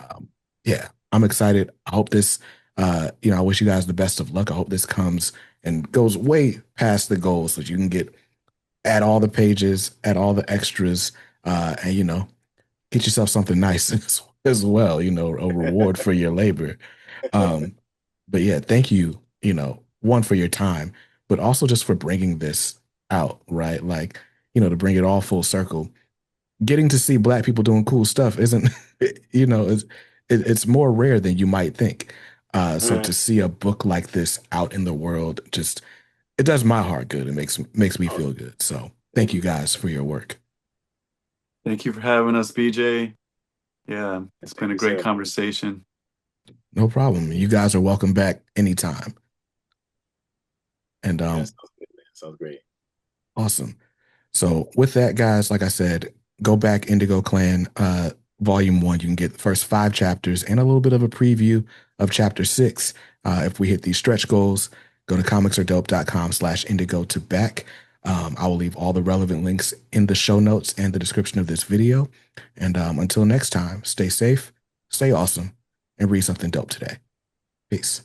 Yeah, I'm excited. I hope this, I wish you guys the best of luck. I hope this comes and goes way past the goals so that you can get add all the pages, add all the extras, and get yourself something nice as well, a reward for your labor. Um, but yeah, thank you, one for your time, but also just for bringing this out, right? Like, to bring it all full circle. Getting to see Black people doing cool stuff isn't, it's more rare than you might think. So to see a book like this out in the world, just it does my heart good. It makes me feel Awesome. good. So thank Thank you you. guys for your work. Thank you for having us, BJ. Yeah, it's been Thank a you, great sir. conversation. No problem. You guys are welcome back anytime. And Yeah, sounds good, man. Sounds great. awesome. So with that, guys, like I said, go back Indigo Clan Volume 1. You can get the first 5 chapters and a little bit of a preview of Chapter 6. If we hit these stretch goals, go to comicsaredope.com/indigo to back. I will leave all the relevant links in the show notes and the description of this video. And until next time, stay safe, stay awesome, and read something dope today. Peace.